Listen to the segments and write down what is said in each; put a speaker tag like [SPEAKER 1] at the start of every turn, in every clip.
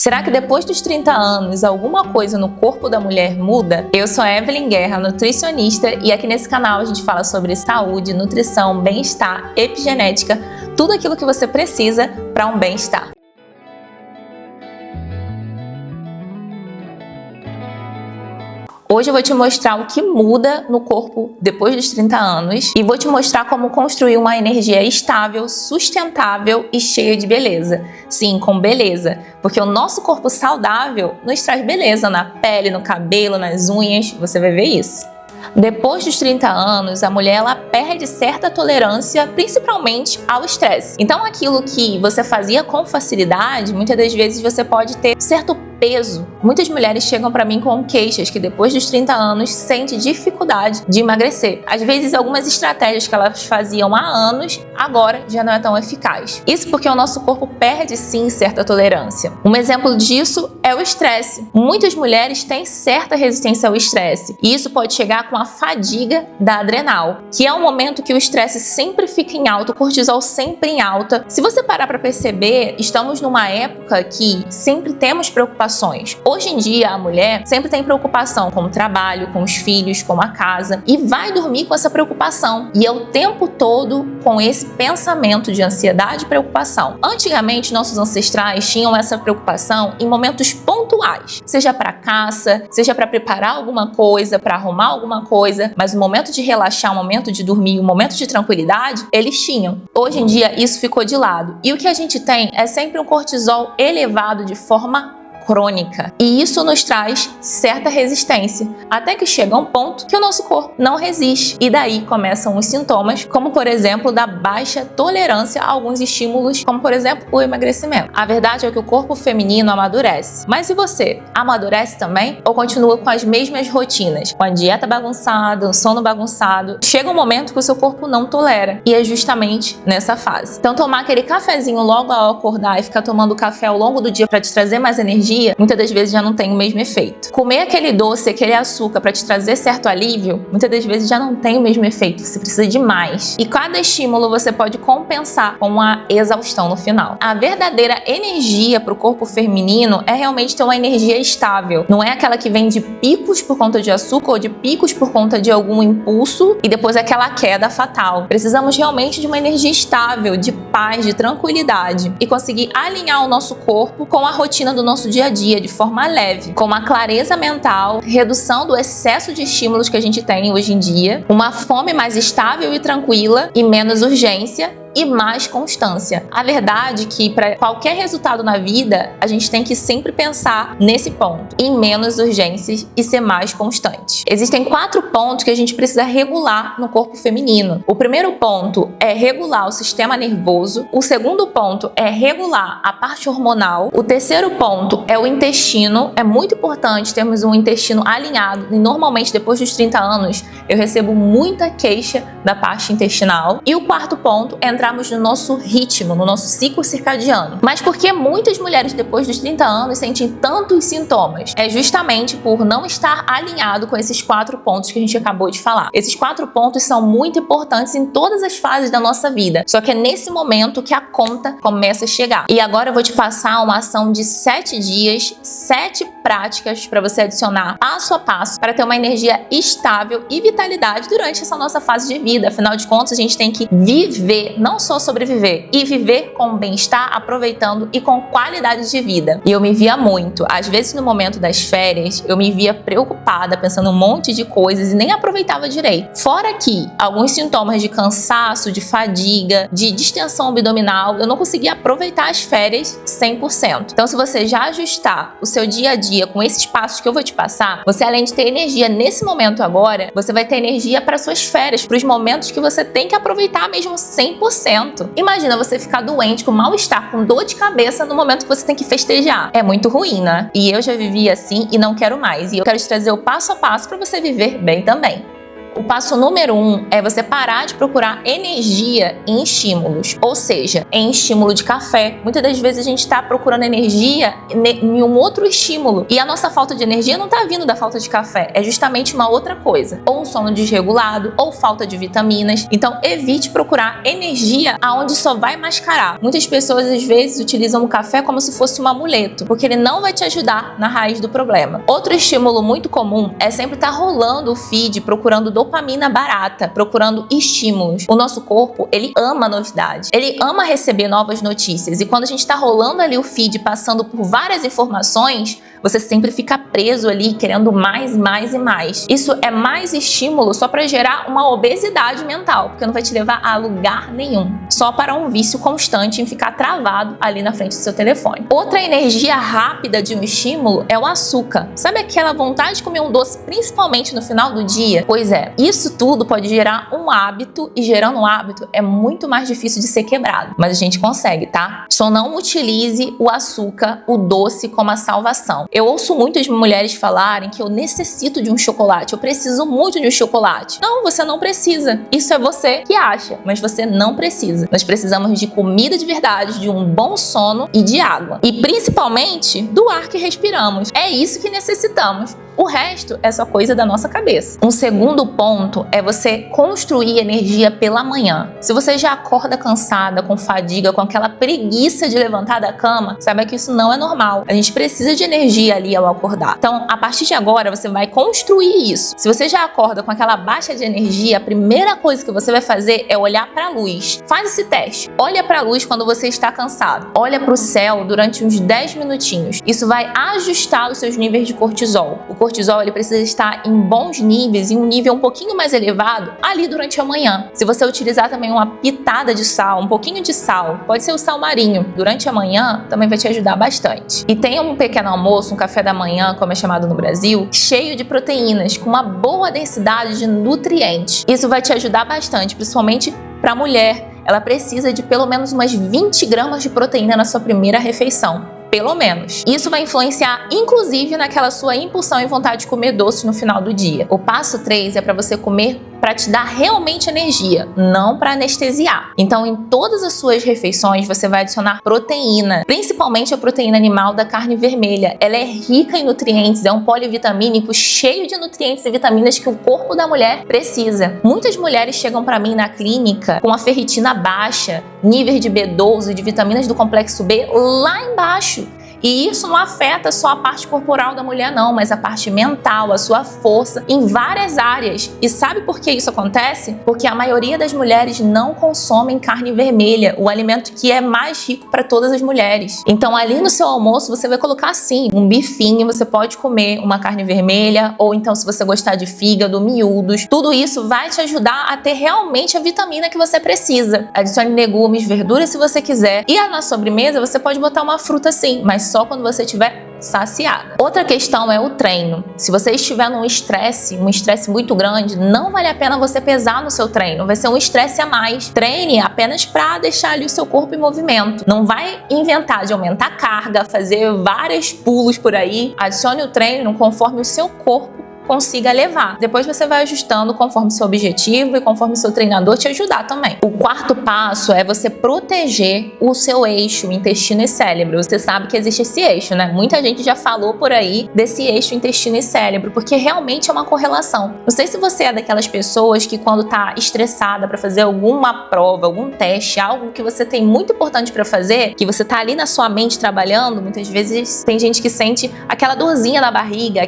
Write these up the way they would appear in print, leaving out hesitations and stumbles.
[SPEAKER 1] Será que depois dos 30 anos alguma coisa no corpo da mulher muda? Eu sou a Evelyn Guerra, nutricionista, e aqui nesse canal a gente fala sobre saúde, nutrição, bem-estar, epigenética, tudo aquilo que você precisa para um bem-estar. Hoje eu vou te mostrar o que muda no corpo depois dos 30 anos e vou te mostrar como construir uma energia estável, sustentável e cheia de beleza. Sim, com beleza, porque o nosso corpo saudável nos traz beleza na pele, no cabelo, nas unhas, você vai ver isso. Depois dos 30 anos, a mulher ela perde certa tolerância, principalmente ao estresse. Então aquilo que você fazia com facilidade, muitas das vezes você pode ter certo peso. Muitas mulheres chegam para mim com queixas que depois dos 30 anos sente dificuldade de emagrecer. Às vezes algumas estratégias que elas faziam há anos, agora já não é tão eficaz. Isso porque o nosso corpo perde sim certa tolerância. Um exemplo disso é o estresse. Muitas mulheres têm certa resistência ao estresse e isso pode chegar com a fadiga da adrenal, que é um momento que o estresse sempre fica em alta, o cortisol sempre em alta. Se você parar para perceber, estamos numa época que sempre temos preocupações. Hoje em dia, a mulher sempre tem preocupação com o trabalho, com os filhos, com a casa e vai dormir com essa preocupação. E é o tempo todo com esse pensamento de ansiedade e preocupação. Antigamente, nossos ancestrais tinham essa preocupação em momentos pontuais, seja para caça, seja para preparar alguma coisa, para arrumar alguma coisa, mas o momento de relaxar, o momento de dormir, o momento de tranquilidade, eles tinham. Hoje em dia, isso ficou de lado. E o que a gente tem é sempre um cortisol elevado de forma crônica. E isso nos traz certa resistência, até que chega um ponto que o nosso corpo não resiste. E daí começam os sintomas, como por exemplo, da baixa tolerância a alguns estímulos, como por exemplo, o emagrecimento. A verdade é que o corpo feminino amadurece. Mas e você? Amadurece também? Ou continua com as mesmas rotinas? Com a dieta bagunçada, o sono bagunçado? Chega um momento que o seu corpo não tolera. E é justamente nessa fase. Então tomar aquele cafezinho logo ao acordar e ficar tomando café ao longo do dia para te trazer mais energia, muitas das vezes já não tem o mesmo efeito. Comer aquele doce, aquele açúcar para te trazer certo alívio, muitas das vezes já não tem o mesmo efeito, você precisa de mais. E cada estímulo você pode compensar com uma exaustão no final. A verdadeira energia para o corpo feminino é realmente ter uma energia estável. Não é aquela que vem de picos por conta de açúcar ou de picos por conta de algum impulso e depois aquela queda fatal. Precisamos realmente de uma energia estável, de paz, de tranquilidade e conseguir alinhar o nosso corpo com a rotina do nosso dia a dia de forma leve, com uma clareza mental, redução do excesso de estímulos que a gente tem hoje em dia, uma fome mais estável e tranquila e menos urgência e mais constância. A verdade é que para qualquer resultado na vida, a gente tem que sempre pensar nesse ponto, em menos urgências e ser mais constante. Existem 4 pontos que a gente precisa regular no corpo feminino. O primeiro ponto é regular o sistema nervoso, o segundo ponto é regular a parte hormonal, o terceiro ponto é o intestino. É muito importante termos um intestino alinhado e normalmente depois dos 30 anos eu recebo muita queixa da parte intestinal. E o quarto ponto é entrarmos no nosso ritmo, no nosso ciclo circadiano. Mas por que muitas mulheres depois dos 30 anos sentem tantos sintomas? É justamente por não estar alinhado com esses 4 pontos que a gente acabou de falar. Esses 4 pontos são muito importantes em todas as fases da nossa vida, só que é nesse momento que a conta começa a chegar. E agora eu vou te passar uma ação de 7 dias, 7 práticas para você adicionar passo a passo para ter uma energia estável e vitalidade durante essa nossa fase de vida. Afinal de contas, a gente tem que viver, não só sobreviver, e viver com bem-estar, aproveitando e com qualidade de vida. E eu me via muito. Às vezes, no momento das férias, eu me via preocupada, pensando um monte de coisas e nem aproveitava direito. Fora que alguns sintomas de cansaço, de fadiga, de distensão abdominal, eu não conseguia aproveitar as férias 100%. Então, se você já ajustar o seu dia a dia com esses passos que eu vou te passar, você além de ter energia nesse momento agora, você vai ter energia para suas férias, para os momentos que você tem que aproveitar mesmo 100%. Imagina você ficar doente, com mal-estar, com dor de cabeça no momento que você tem que festejar. É muito ruim, né? E eu já vivi assim e não quero mais. E eu quero te trazer o passo a passo para você viver bem também. O passo número 1 é você parar de procurar energia em estímulos, ou seja, em estímulo de café. Muitas das vezes a gente está procurando energia em um outro estímulo e a nossa falta de energia não está vindo da falta de café, é justamente uma outra coisa, ou um sono desregulado, ou falta de vitaminas. Então evite procurar energia aonde só vai mascarar. Muitas pessoas às vezes utilizam o café como se fosse um amuleto, porque ele não vai te ajudar na raiz do problema. Outro estímulo muito comum é sempre estar rolando o feed procurando dopamina barata, procurando estímulos. O nosso corpo, ele ama novidade, ele ama receber novas notícias, e quando a gente está rolando ali o feed, passando por várias informações, você sempre fica preso ali, querendo mais, mais e mais. Isso é mais estímulo só para gerar uma obesidade mental, porque não vai te levar a lugar nenhum. Só para um vício constante em ficar travado ali na frente do seu telefone. Outra energia rápida de um estímulo é o açúcar. Sabe aquela vontade de comer um doce, principalmente no final do dia? Pois é, isso tudo pode gerar um hábito, e gerando um hábito é muito mais difícil de ser quebrado. Mas a gente consegue, tá? Só não utilize o açúcar, o doce, como a salvação. Eu ouço muitas mulheres falarem que eu necessito de um chocolate, eu preciso muito de um chocolate. Não, você não precisa. Isso é você que acha, mas você não precisa. Nós precisamos de comida de verdade, de um bom sono e de água. E principalmente do ar que respiramos. É isso que necessitamos. O resto é só coisa da nossa cabeça. Um segundo ponto é você construir energia pela manhã. Se você já acorda cansada, com fadiga, com aquela preguiça de levantar da cama, saiba que isso não é normal. A gente precisa de energia ali ao acordar. Então, a partir de agora, você vai construir isso. Se você já acorda com aquela baixa de energia, a primeira coisa que você vai fazer é olhar para a luz. Faz esse teste. Olha para a luz quando você está cansado. Olha para o céu durante uns 10 minutinhos. Isso vai ajustar os seus níveis de cortisol. O cortisol, ele precisa estar em bons níveis, em um nível um pouquinho mais elevado ali durante a manhã. Se você utilizar também uma pitada de sal, um pouquinho de sal, pode ser o sal marinho, durante a manhã, também vai te ajudar bastante. E tenha um pequeno almoço, um café da manhã, como é chamado no Brasil, cheio de proteínas, com uma boa densidade de nutrientes. Isso vai te ajudar bastante, principalmente para a mulher. Ela precisa de pelo menos umas 20 gramas de proteína na sua primeira refeição. Pelo menos. Isso vai influenciar, inclusive, naquela sua impulsão e vontade de comer doce no final do dia. O passo 3 é para você comer para te dar realmente energia, não para anestesiar. Então, em todas as suas refeições, você vai adicionar proteína, principalmente a proteína animal da carne vermelha. Ela é rica em nutrientes, é um polivitamínico cheio de nutrientes e vitaminas que o corpo da mulher precisa. Muitas mulheres chegam para mim na clínica com a ferritina baixa, níveis de B12 e de vitaminas do complexo B lá embaixo. E isso não afeta só a parte corporal da mulher não, mas a parte mental, a sua força, em várias áreas. E sabe por que isso acontece? Porque a maioria das mulheres não consomem carne vermelha, o alimento que é mais rico para todas as mulheres. Então ali no seu almoço você vai colocar assim, um bifinho, você pode comer uma carne vermelha, ou então se você gostar de fígado, miúdos, tudo isso vai te ajudar a ter realmente a vitamina que você precisa. Adicione legumes, verduras se você quiser. E na sobremesa você pode botar uma fruta sim, mas só quando você estiver saciada. Outra questão é o treino. Se você estiver num estresse, um estresse muito grande, não vale a pena você pesar no seu treino. Vai ser um estresse a mais. Treine apenas para deixar ali o seu corpo em movimento. Não vai inventar de aumentar a carga, fazer vários pulos por aí. Adicione o treino conforme o seu corpo consiga levar. Depois você vai ajustando conforme o seu objetivo e conforme o seu treinador te ajudar também. O quarto passo é você proteger o seu eixo, intestino e cérebro. Você sabe que existe esse eixo, né? Muita gente já falou por aí desse eixo intestino e cérebro, porque realmente é uma correlação. Não sei se você é daquelas pessoas que quando tá estressada para fazer alguma prova, algum teste, algo que você tem muito importante para fazer, que você tá ali na sua mente trabalhando, muitas vezes tem gente que sente aquela dorzinha na barriga,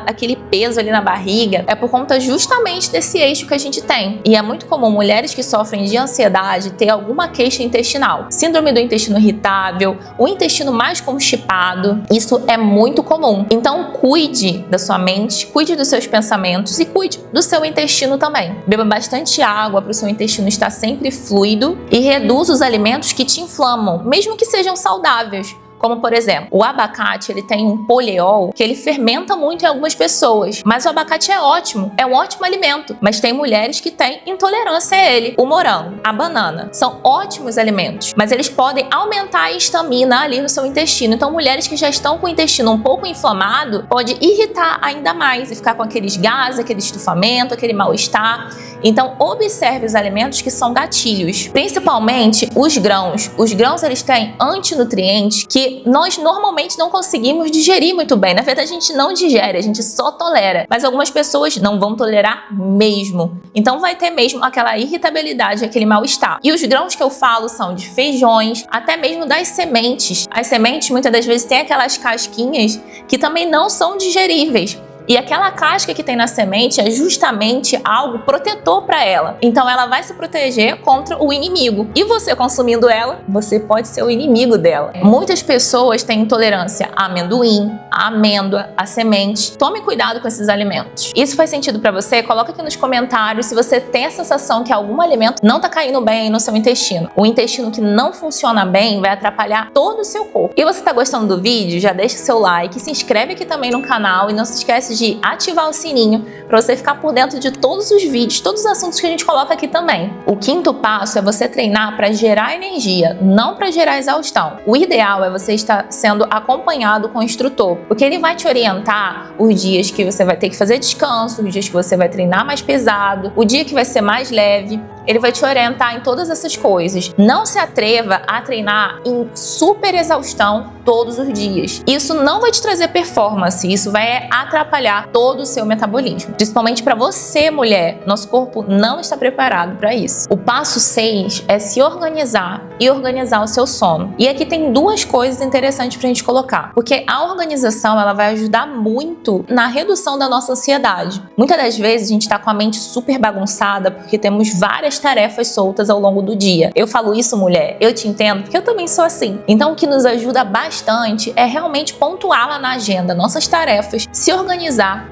[SPEAKER 1] aquele peso ali na barriga, é por conta justamente desse eixo que a gente tem. E é muito comum mulheres que sofrem de ansiedade ter alguma queixa intestinal. Síndrome do intestino irritável, o intestino mais constipado, isso é muito comum. Então cuide da sua mente, cuide dos seus pensamentos e cuide do seu intestino também. Beba bastante água para o seu intestino estar sempre fluido e reduza os alimentos que te inflamam, mesmo que sejam saudáveis, Como, por exemplo, o abacate, ele tem um poliol que ele fermenta muito em algumas pessoas, mas o abacate é ótimo, é um ótimo alimento, mas tem mulheres que têm intolerância a ele. O morango, a banana, são ótimos alimentos, mas eles podem aumentar a histamina ali no seu intestino. Então, mulheres que já estão com o intestino um pouco inflamado, pode irritar ainda mais e ficar com aqueles gases, aquele estufamento, aquele mal-estar. Então, observe os alimentos que são gatilhos, principalmente os grãos. Os grãos, eles têm antinutrientes que nós normalmente não conseguimos digerir muito bem. Na verdade, a gente não digere, a gente só tolera. Mas algumas pessoas não vão tolerar mesmo. Então, vai ter mesmo aquela irritabilidade, aquele mal-estar. E os grãos que eu falo são de feijões, até mesmo das sementes. As sementes, muitas das vezes, têm aquelas casquinhas que também não são digeríveis. E aquela casca que tem na semente é justamente algo protetor para ela. Então ela vai se proteger contra o inimigo. E você consumindo ela, você pode ser o inimigo dela. Muitas pessoas têm intolerância a amendoim, a amêndoa, a semente. Tome cuidado com esses alimentos. Isso faz sentido para você? Coloca aqui nos comentários se você tem a sensação que algum alimento não tá caindo bem no seu intestino. O intestino que não funciona bem vai atrapalhar todo o seu corpo. E você tá gostando do vídeo? Já deixa seu like, se inscreve aqui também no canal e não se esquece de ativar o sininho para você ficar por dentro de todos os vídeos, todos os assuntos que a gente coloca aqui também. O quinto passo é você treinar para gerar energia, não para gerar exaustão. O ideal é você estar sendo acompanhado com o instrutor, porque ele vai te orientar os dias que você vai ter que fazer descanso, os dias que você vai treinar mais pesado, o dia que vai ser mais leve. Ele vai te orientar em todas essas coisas. Não se atreva a treinar em super exaustão todos os dias. Isso não vai te trazer performance, isso vai atrapalhar todo o seu metabolismo. Principalmente para você, mulher, nosso corpo não está preparado para isso. O passo 6 é se organizar e organizar o seu sono. E aqui tem duas coisas interessantes para a gente colocar, porque a organização ela vai ajudar muito na redução da nossa ansiedade. Muitas das vezes a gente está com a mente super bagunçada porque temos várias tarefas soltas ao longo do dia. Eu falo isso, mulher, eu te entendo, porque eu também sou assim. Então o que nos ajuda bastante é realmente pontuar lá na agenda nossas tarefas, se organizar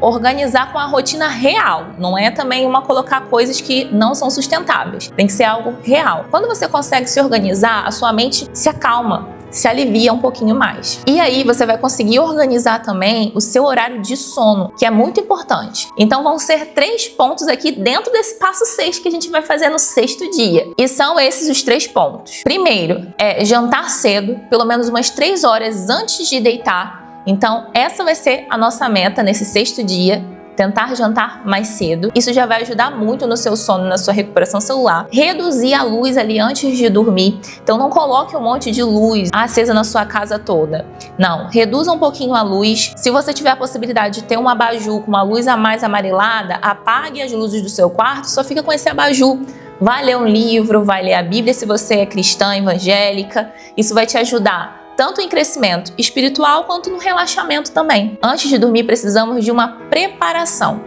[SPEAKER 1] com a rotina real. Não é também colocar coisas que não são sustentáveis. Tem que ser algo real. Quando você consegue se organizar, a sua mente se acalma, se alivia um pouquinho mais. E aí você vai conseguir organizar também o seu horário de sono, que é muito importante. Então vão ser 3 pontos aqui dentro desse passo 6 que a gente vai fazer no 6º dia. E são esses os 3 pontos. Primeiro é jantar cedo, pelo menos umas 3 horas antes de deitar. Então essa vai ser a nossa meta nesse 6º dia. Tentar jantar mais cedo. Isso já vai ajudar muito no seu sono, na sua recuperação celular. Reduzir a luz ali antes de dormir. Então não coloque um monte de luz acesa na sua casa toda. Não, reduza um pouquinho a luz. Se você tiver a possibilidade de ter um abajur com uma luz a mais amarelada, apague as luzes do seu quarto, só fica com esse abajur. Vai ler um livro, vai ler a Bíblia se você é cristã, evangélica. Isso vai te ajudar tanto em crescimento espiritual quanto no relaxamento também. Antes de dormir, precisamos de uma preparação.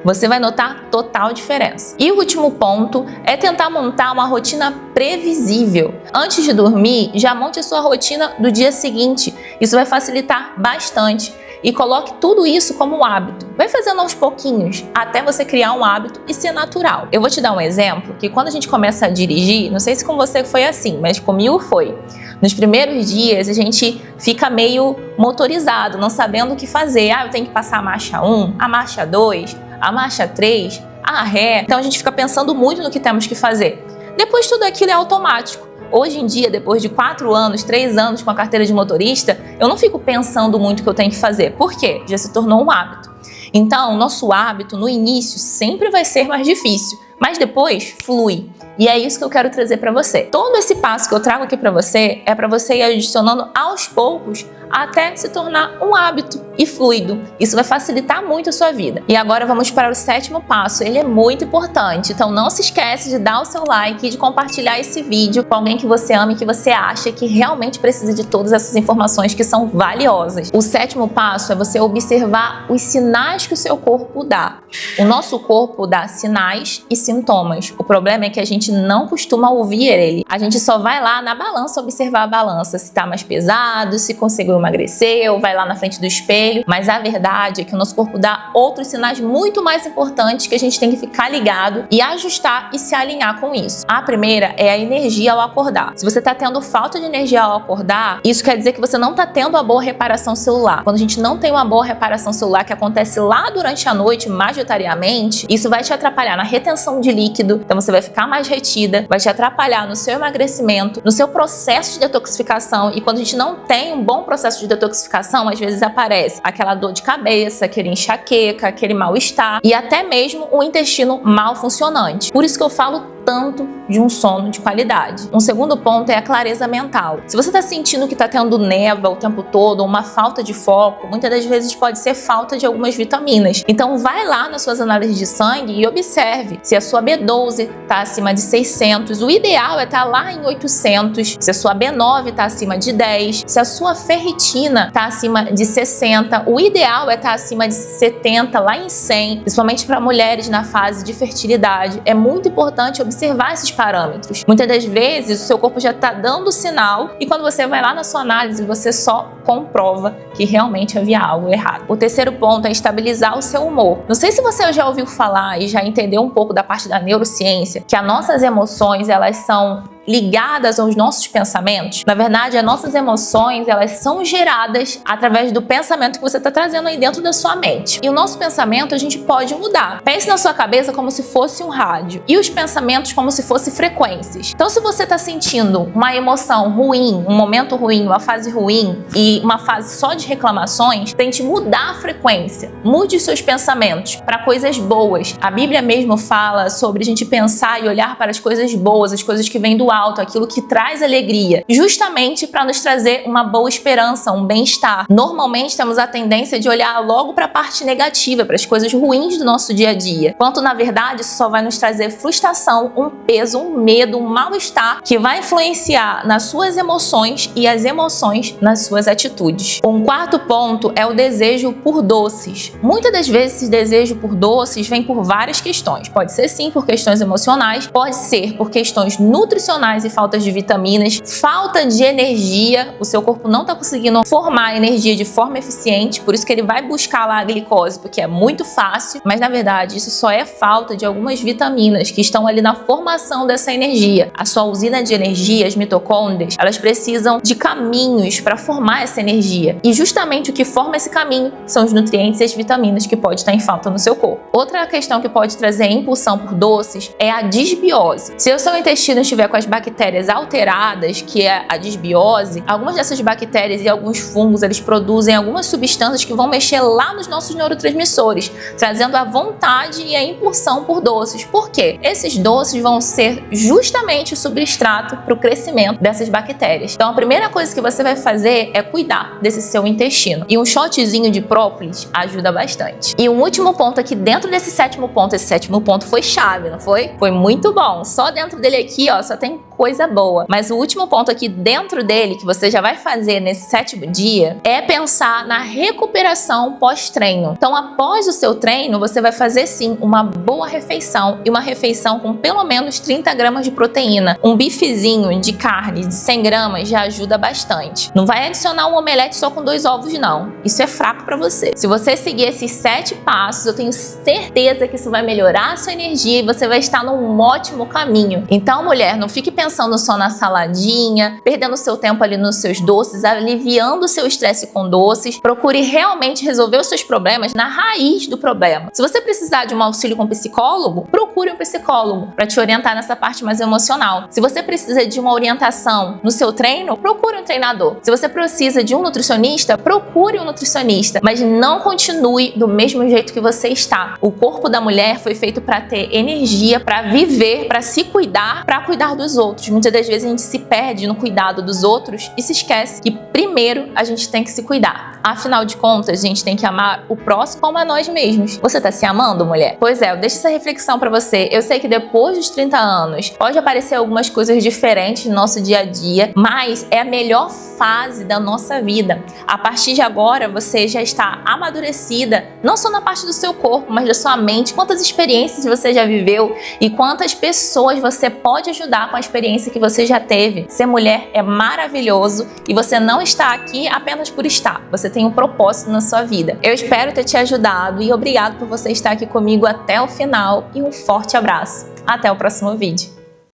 [SPEAKER 1] Você vai notar total diferença. E o último ponto é tentar montar uma rotina previsível. Antes de dormir, já monte a sua rotina do dia seguinte. Isso vai facilitar bastante. E coloque tudo isso como um hábito. Vai fazendo aos pouquinhos, até você criar um hábito e ser natural. Eu vou te dar um exemplo, que quando a gente começa a dirigir, não sei se com você foi assim, mas comigo foi. Nos primeiros dias, a gente fica meio motorizado, não sabendo o que fazer. Eu tenho que passar a marcha 1, a marcha 2, a marcha 3, a ré. Então a gente fica pensando muito no que temos que fazer. Depois tudo aquilo é automático. Hoje em dia, depois de 4 anos, 3 anos com a carteira de motorista, eu não fico pensando muito o que eu tenho que fazer. Por quê? Já se tornou um hábito. Então, nosso hábito no início sempre vai ser mais difícil, mas depois flui. E é isso que eu quero trazer para você. Todo esse passo que eu trago aqui para você é para você ir adicionando aos poucos até se tornar um hábito e fluido. Isso vai facilitar muito a sua vida. E agora vamos para o 7º passo. Ele é muito importante, então não se esquece de dar o seu like e de compartilhar esse vídeo com alguém que você ama e que você acha que realmente precisa de todas essas informações que são valiosas. O 7º passo é você observar os sinais que o seu corpo dá. O nosso corpo dá sinais e sintomas. O problema é que a gente não costuma ouvir ele. A gente só vai lá na balança observar a balança, se está mais pesado, se conseguiu emagrecer, ou vai lá na frente do espelho, mas a verdade é que o nosso corpo dá outros sinais muito mais importantes que a gente tem que ficar ligado e ajustar e se alinhar com isso. A primeira é a energia ao acordar. Se você está tendo falta de energia ao acordar, isso quer dizer que você não está tendo uma boa reparação celular. Quando a gente não tem uma boa reparação celular que acontece lá durante a noite, majoritariamente, isso vai te atrapalhar na retenção de líquido, então você vai ficar mais retida, vai te atrapalhar no seu emagrecimento, no seu processo de detoxificação, e quando a gente não tem um bom processo de detoxificação, às vezes aparece aquela dor de cabeça, aquele enxaqueca, aquele mal-estar e até mesmo o intestino mal funcionante. Por isso que eu falo tanto de um sono de qualidade. Um segundo ponto é a clareza mental. Se você está sentindo que está tendo névoa o tempo todo, ou uma falta de foco, muitas das vezes pode ser falta de algumas vitaminas. Então vai lá nas suas análises de sangue e observe se a sua B12 está acima de 600, o ideal é estar lá em 800, se a sua B9 está acima de 10, se a sua ferritina está acima de 60, o ideal é estar acima de 70, lá em 100, principalmente para mulheres na fase de fertilidade. É muito importante observar esses parâmetros. Muitas das vezes o seu corpo já está dando sinal e quando você vai lá na sua análise você só comprova que realmente havia algo errado. O terceiro ponto é estabilizar o seu humor. Não sei se você já ouviu falar e já entendeu um pouco da parte da neurociência, que as nossas emoções elas são ligadas aos nossos pensamentos. Na verdade, as nossas emoções, elas são geradas através do pensamento que você está trazendo aí dentro da sua mente. E o nosso pensamento a gente pode mudar. Pense na sua cabeça como se fosse um rádio e os pensamentos como se fossem frequências. Então, se você está sentindo uma emoção ruim, um momento ruim, uma fase ruim e uma fase só de reclamações, tente mudar a frequência. Mude os seus pensamentos para coisas boas. A Bíblia mesmo fala sobre a gente pensar e olhar para as coisas boas, as coisas que vêm do alto, aquilo que traz alegria, justamente para nos trazer uma boa esperança, um bem-estar. Normalmente temos a tendência de olhar logo para a parte negativa, para as coisas ruins do nosso dia a dia, quanto na verdade isso só vai nos trazer frustração, um peso, um medo, um mal-estar que vai influenciar nas suas emoções e as emoções nas suas atitudes. Um quarto ponto é o desejo por doces. Muitas das vezes esse desejo por doces vem por várias questões. Pode ser sim por questões emocionais, pode ser por questões nutricionais e faltas de vitaminas, falta de energia, o seu corpo não está conseguindo formar energia de forma eficiente, por isso que ele vai buscar lá a glicose, porque é muito fácil, mas na verdade isso só é falta de algumas vitaminas que estão ali na formação dessa energia. A sua usina de energia, as mitocôndrias, elas precisam de caminhos para formar essa energia, e justamente o que forma esse caminho são os nutrientes e as vitaminas que pode estar em falta no seu corpo. Outra questão que pode trazer impulsão por doces é a disbiose. Se o seu intestino estiver com as bactérias alteradas, que é a disbiose, algumas dessas bactérias e alguns fungos, eles produzem algumas substâncias que vão mexer lá nos nossos neurotransmissores, trazendo a vontade e a impulsão por doces. Por quê? Esses doces vão ser justamente o substrato para o crescimento dessas bactérias. Então a primeira coisa que você vai fazer é cuidar desse seu intestino. E um shotzinho de própolis ajuda bastante. E um último ponto aqui dentro desse sétimo ponto, esse sétimo ponto foi chave, não foi? Foi muito bom. Só dentro dele aqui, ó, só tem coisa boa. Mas o último ponto aqui dentro dele, que você já vai fazer nesse sétimo dia, é pensar na recuperação pós-treino. Então, após o seu treino, você vai fazer sim uma boa refeição, e uma refeição com pelo menos 30 gramas de proteína. Um bifezinho de carne de 100 gramas já ajuda bastante. Não vai adicionar um omelete só com 2 ovos, não. Isso é fraco para você. Se você seguir esses 7 passos, eu tenho certeza que isso vai melhorar a sua energia e você vai estar num ótimo caminho. Então, mulher, não fique pensando só na saladinha, perdendo seu tempo ali nos seus doces, aliviando o seu estresse com doces. Procure realmente resolver os seus problemas na raiz do problema. Se você precisar de um auxílio com um psicólogo, procure um psicólogo para te orientar nessa parte mais emocional. Se você precisa de uma orientação no seu treino, procure um treinador. Se você precisa de um nutricionista, procure um nutricionista, mas não continue do mesmo jeito que você está. O corpo da mulher foi feito para ter energia, para viver, para se cuidar, para cuidar dos outros. Muitas das vezes a gente se perde no cuidado dos outros e se esquece que primeiro a gente tem que se cuidar. Afinal de contas, a gente tem que amar o próximo como a nós mesmos. Você tá se amando, mulher? Pois é, eu deixo essa reflexão pra você. Eu sei que depois dos 30 anos pode aparecer algumas coisas diferentes no nosso dia a dia, mas é a melhor fase da nossa vida. A partir de agora, você já está amadurecida, não só na parte do seu corpo, mas da sua mente. Quantas experiências você já viveu e quantas pessoas você pode ajudar com a experiência que você já teve. Ser mulher é maravilhoso e você não está aqui apenas por estar. Você tem um propósito na sua vida. Eu espero ter te ajudado e obrigado por você estar aqui comigo até o final e um forte abraço. Até o próximo vídeo.